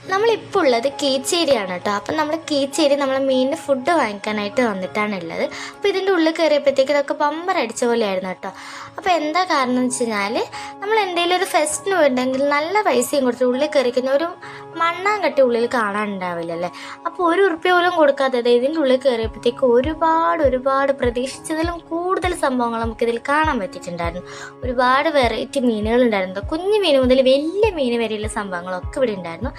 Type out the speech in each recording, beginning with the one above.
നമ്മളിപ്പോൾ ഉള്ളത് കീച്ചേരിയാണ് കേട്ടോ. അപ്പം നമ്മൾ കീച്ചേരി നമ്മളെ മീനിന് ഫുഡ് വാങ്ങിക്കാനായിട്ട് വന്നിട്ടാണ് ഉള്ളത്. അപ്പോൾ ഇതിൻ്റെ ഉള്ളിൽ കയറിയപ്പോഴത്തേക്ക് ഇതൊക്കെ ബമ്പർ അടിച്ച പോലെയായിരുന്നു കേട്ടോ. അപ്പോൾ എന്താ കാരണം എന്ന് വെച്ച് കഴിഞ്ഞാൽ നമ്മൾ എന്തെങ്കിലും ഒരു ഫെസ്റ്റിന് ഉണ്ടെങ്കിൽ നല്ല പൈസയും കൊടുത്ത് ഉള്ളിൽ കയറിക്കുന്ന ഒരു മണ്ണാങ്കട്ടി ഉള്ളിൽ കാണാനുണ്ടാവില്ലല്ലേ. അപ്പോൾ ₹1 പോലും കൊടുക്കാതെ ഇതിൻ്റെ ഉള്ളിൽ കയറിയപ്പോഴത്തേക്ക് ഒരുപാട് പ്രതീക്ഷിച്ചതിലും കൂടുതൽ സംഭവങ്ങൾ നമുക്കിതിൽ കാണാൻ പറ്റിയിട്ടുണ്ടായിരുന്നു. ഒരുപാട് വെറൈറ്റി മീനുകളുണ്ടായിരുന്നു. കുഞ്ഞു മീൻ മുതൽ വലിയ മീൻ വരെയുള്ള സംഭവങ്ങളൊക്കെ ഇവിടെ ഉണ്ടായിരുന്നു.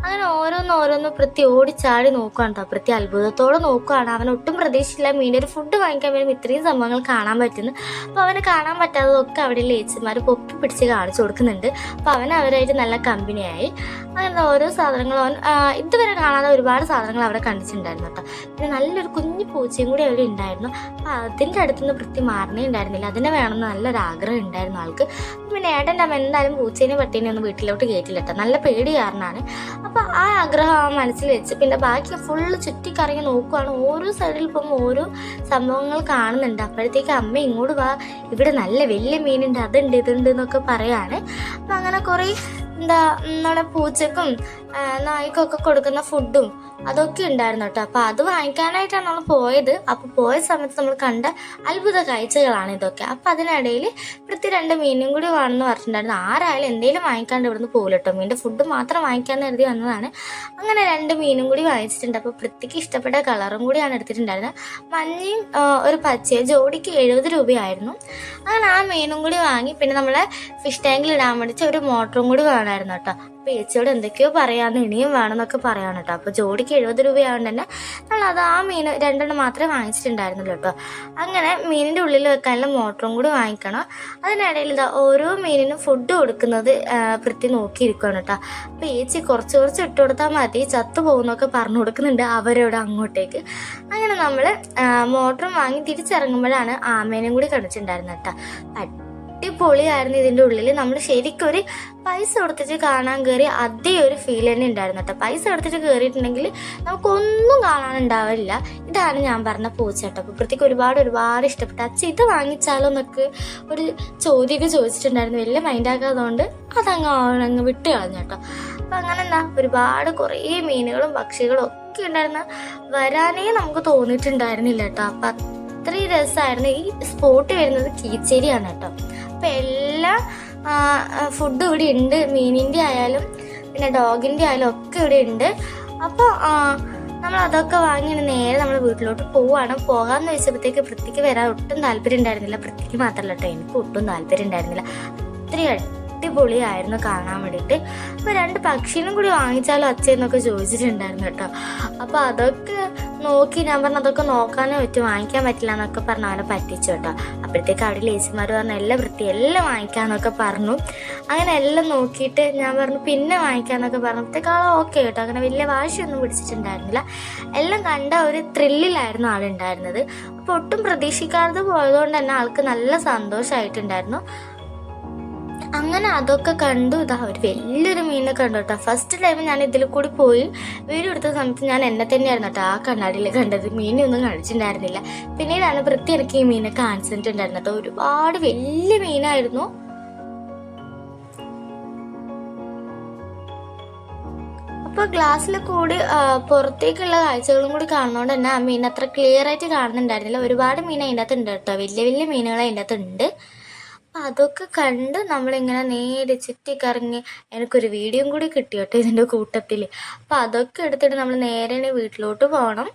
അങ്ങനെ ഓരോന്ന് പ്രതി ഓടിച്ചാടി നോക്കുകയാണ് കേട്ടോ. പ്രതി അത്ഭുതത്തോടെ നോക്കുകയാണ്. അവൻ ഒട്ടും പ്രതീക്ഷിച്ചില്ല മീൻ്റെ ഒരു ഫുഡ് വാങ്ങിക്കാൻ വേണ്ടി ഇത്രയും സംഭവങ്ങൾ കാണാൻ പറ്റുന്നു. അപ്പോൾ അവന് കാണാൻ പറ്റാത്തതൊക്കെ അവിടെ ലേച്ചന്മാർ പൊക്കി പിടിച്ച് കാണിച്ചു കൊടുക്കുന്നുണ്ട്. അപ്പോൾ അവൻ അവരായിട്ട് നല്ല കമ്പനിയായി. അങ്ങനെ ഓരോ സാധനങ്ങളും അവൻ ഇതുവരെ കാണാതെ ഒരുപാട് സാധനങ്ങൾ അവിടെ കണ്ടിട്ടുണ്ടായിരുന്നു കേട്ടോ. പിന്നെ നല്ലൊരു കുഞ്ഞു പൂച്ചയും കൂടി അവിടെ ഉണ്ടായിരുന്നു. അപ്പോൾ അതിൻ്റെ അടുത്തുനിന്ന് പ്രതി മാറണേ ഉണ്ടായിരുന്നില്ല. അതിനെ വേണമെന്ന് നല്ലൊരു ആഗ്രഹം ഉണ്ടായിരുന്നു ആൾക്ക്. പിന്നെ ഏട്ടൻ്റെ അമ്മ എന്തായാലും പൂച്ചേനെ പട്ടീനെ ഒന്നും വീട്ടിലോട്ട് കയറ്റില്ല കേട്ടോ. നല്ല പേടി കാരണമാണ്. അപ്പോൾ ആ ആഗ്രഹം ആ മനസ്സിൽ വെച്ച് പിന്നെ ബാക്കി ഫുള്ള് ചുറ്റിക്കറങ്ങി നോക്കുവാണ്. ഓരോ സൈഡിൽ പോകുമ്പോൾ ഓരോ സംഭവങ്ങൾ കാണുന്നുണ്ട്. അപ്പോഴത്തേക്ക് അമ്മ ഇങ്ങോട്ട് വാ, ഇവിടെ നല്ല വലിയ മീനുണ്ട്, അതുണ്ട് ഇതുണ്ട് എന്നൊക്കെ പറയാണ്. അപ്പം അങ്ങനെ കുറേ നമ്മുടെ പൂച്ചക്കും നായ്ക്കൊക്കെ കൊടുക്കുന്ന ഫുഡും അതൊക്കെ ഉണ്ടായിരുന്നു കേട്ടോ. അപ്പോൾ അത് വാങ്ങിക്കാനായിട്ടാണ് നമ്മൾ പോയത്. അപ്പോൾ പോയ സമയത്ത് നമ്മൾ കണ്ട അത്ഭുത കാഴ്ചകളാണ് ഇതൊക്കെ. അപ്പോൾ അതിനിടയിൽ പ്രതി 2 മീനും കൂടി വേണമെന്ന് പറഞ്ഞിട്ടുണ്ടായിരുന്നു. ആരായാലും എന്തെങ്കിലും വാങ്ങിക്കാണ്ട് ഇവിടുന്ന് പോകില്ല കേട്ടോ. മീൻ്റെ ഫുഡ് മാത്രം വാങ്ങിക്കാമെന്ന് കരുതി വന്നതാണ്. അങ്ങനെ 2 മീനും കൂടി വാങ്ങിച്ചിട്ടുണ്ട്. അപ്പോൾ പ്രതിക്ക് ഇഷ്ടപ്പെട്ട കളറും കൂടിയാണ് എടുത്തിട്ടുണ്ടായിരുന്നത്. മഞ്ഞയും ഒരു പച്ചയും ജോഡിക്ക് ₹70 ആയിരുന്നു. അങ്ങനെ ആ മീനും കൂടി വാങ്ങി. പിന്നെ നമ്മളെ ഫിഷ് ടാങ്കിൽ ഇടാൻ വേണ്ടിയിട്ട് ഒരു മോട്ടറും കൂടി വേണമായിരുന്നു കേട്ടോ. അപ്പോൾ ചേച്ചിയോട് എന്തൊക്കെയോ പറയാമെന്ന് ഇനിയും വേണമെന്നൊക്കെ പറയാണ് കേട്ടോ. അപ്പോൾ ജോഡിക്ക് ₹70 ആയതുകൊണ്ട് തന്നെ നമ്മളത് ആ മീൻ 2 മാത്രമേ വാങ്ങിച്ചിട്ടുണ്ടായിരുന്നുള്ളൂ കേട്ടോ. അങ്ങനെ മീനിൻ്റെ ഉള്ളിൽ വെക്കാനുള്ള മോട്ടറും കൂടി വാങ്ങിക്കണം. അതിനിടയിൽ ഓരോ മീനിനും ഫുഡ് കൊടുക്കുന്നത് പ്രതി നോക്കിയിരിക്കുകയാണ് കേട്ടോ. അപ്പോൾ ചേച്ചി കുറച്ച് ഇട്ട് കൊടുത്താൽ മതി, ചത്തു പോകുന്നൊക്കെ പറഞ്ഞു കൊടുക്കുന്നുണ്ട് അവരോട് അങ്ങോട്ടേക്ക്. അങ്ങനെ നമ്മൾ മോട്ടറും വാങ്ങി തിരിച്ചിറങ്ങുമ്പോഴാണ് ആമേനും കൂടി കണ്ടിട്ടുണ്ടായിരുന്നത് കേട്ടോ. അടിപൊളിയായിരുന്നു. ഇതിൻ്റെ ഉള്ളിൽ നമ്മൾ ശരിക്കും ഒരു പൈസ കൊടുത്തിട്ട് കാണാൻ കയറി അതേ ഒരു ഫീൽ തന്നെ ഉണ്ടായിരുന്നു കേട്ടോ. പൈസ കൊടുത്തിട്ട് കയറിയിട്ടുണ്ടെങ്കിൽ നമുക്കൊന്നും കാണാനുണ്ടാവില്ല. ഇതാണ് ഞാൻ പറഞ്ഞ പൂച്ച കേട്ടോ. അപ്പോൾ പ്രത്യേകം ഒരുപാട് ഇഷ്ടപ്പെട്ടു. അച്ഛ ഇത് വാങ്ങിച്ചാലോ എന്നൊക്കെ ഒരു ചോദ്യമൊക്കെ ചോദിച്ചിട്ടുണ്ടായിരുന്നു. വലിയ മൈൻഡാക്കാത്തതുകൊണ്ട് അതങ്ങ് വിട്ട് കളഞ്ഞു കേട്ടോ. അപ്പം അങ്ങനെ കുറേ മീനുകളും പക്ഷികളും ഒക്കെ ഉണ്ടായിരുന്നു. വരാനേ നമുക്ക് തോന്നിയിട്ടുണ്ടായിരുന്നില്ല കേട്ടോ. അപ്പം അത്രയും രസമായിരുന്നു. ഈ സ്പോട്ട് വരുന്നത് കീച്ചേരിയാണ് കേട്ടോ. അപ്പം എല്ലാ ഫുഡും ഇവിടെ ഉണ്ട്. മീനിൻ്റെ ആയാലും പിന്നെ ഡോഗിൻ്റെ ആയാലും ഒക്കെ ഇവിടെ ഉണ്ട്. അപ്പോൾ നമ്മൾ അതൊക്കെ വാങ്ങി നേരെ നമ്മൾ വീട്ടിലോട്ട് പോകാമെന്ന് വെച്ചപ്പോഴത്തേക്ക് പ്രതിക്ക് വരാൻ ഒട്ടും താല്പര്യം ഉണ്ടായിരുന്നില്ല. പ്രതിക്ക് മാത്രമല്ല കേട്ടോ, എനിക്ക് ഒട്ടും താല്പര്യം ഉണ്ടായിരുന്നില്ല. അത്രയും അടിപൊളിയായിരുന്നു കാണാൻ വേണ്ടിയിട്ട്. അപ്പോൾ 2 പക്ഷിനും കൂടി വാങ്ങിച്ചാലോ അച്ഛന്നൊക്കെ ചോദിച്ചിട്ടുണ്ടായിരുന്നു കേട്ടോ. അപ്പോൾ അതൊക്കെ നോക്കി ഞാൻ പറഞ്ഞു അതൊക്കെ നോക്കാനേ പറ്റും, വാങ്ങിക്കാൻ പറ്റില്ല എന്നൊക്കെ പറഞ്ഞ് അവനെ പറ്റിച്ചു കേട്ടോ. അപ്പോഴത്തേക്ക് അവിടെ ലേച്ചിമാർ പറഞ്ഞു എല്ലാം വാങ്ങിക്കാമെന്നൊക്കെ പറഞ്ഞു. അങ്ങനെ എല്ലാം നോക്കിയിട്ട് ഞാൻ പറഞ്ഞു പിന്നെ വാങ്ങിക്കാമെന്നൊക്കെ പറഞ്ഞപ്പോഴത്തേക്ക് ഓക്കെ കേട്ടോ. അങ്ങനെ വലിയ വാശിയൊന്നും പിടിച്ചിട്ടുണ്ടായിരുന്നില്ല. എല്ലാം കണ്ട ഒരു ത്രില്ലിലായിരുന്നു ആളുണ്ടായിരുന്നത്. അപ്പോൾ ഒട്ടും പ്രതീക്ഷിക്കാതെ പോയതുകൊണ്ട് തന്നെ ആൾക്ക് നല്ല സന്തോഷമായിട്ടുണ്ടായിരുന്നു. അങ്ങനെ അതൊക്കെ കണ്ടു. ഒരു വലിയൊരു മീനെ കണ്ടു കേട്ടോ. ഫസ്റ്റ് ടൈം ഞാൻ ഇതിൽ കൂടി പോയി വീഡിയോ എടുത്ത സമയത്ത് ഞാൻ എന്നെ തന്നെയായിരുന്നു കേട്ടോ ആ കണ്ണാടിയിൽ കണ്ടത്. മീനൊന്നും കാണിച്ചിട്ടുണ്ടായിരുന്നില്ല. പിന്നീടാണ് പ്രതി എനിക്ക് ഈ മീനെ കാണിച്ചിട്ടുണ്ടായിരുന്നു കേട്ടോ. ഒരുപാട് വലിയ മീനായിരുന്നു. അപ്പോൾ ഗ്ലാസ്സിൽ കൂടി പുറത്തേക്കുള്ള കാഴ്ചകളും കൂടി കാണുന്നതുകൊണ്ട് തന്നെ ആ മീൻ അത്ര ക്ലിയർ ആയിട്ട് കാണുന്നുണ്ടായിരുന്നില്ല. ഒരുപാട് മീൻ അതിൻ്റെ അകത്ത് ഉണ്ട് കേട്ടോ. വലിയ മീനുകൾ അതിൻ്റെ അകത്ത് ഉണ്ട്. അപ്പം അതൊക്കെ കണ്ട് നമ്മളിങ്ങനെ നേരെ ചുറ്റിക്കറങ്ങി എനിക്കൊരു വീഡിയോയും കൂടി കിട്ടി കേട്ടോ ഇതിൻ്റെ കൂട്ടത്തിൽ. അപ്പം അതൊക്കെ എടുത്തിട്ട് നമ്മൾ നേരെ വീട്ടിലോട്ട് പോകണം.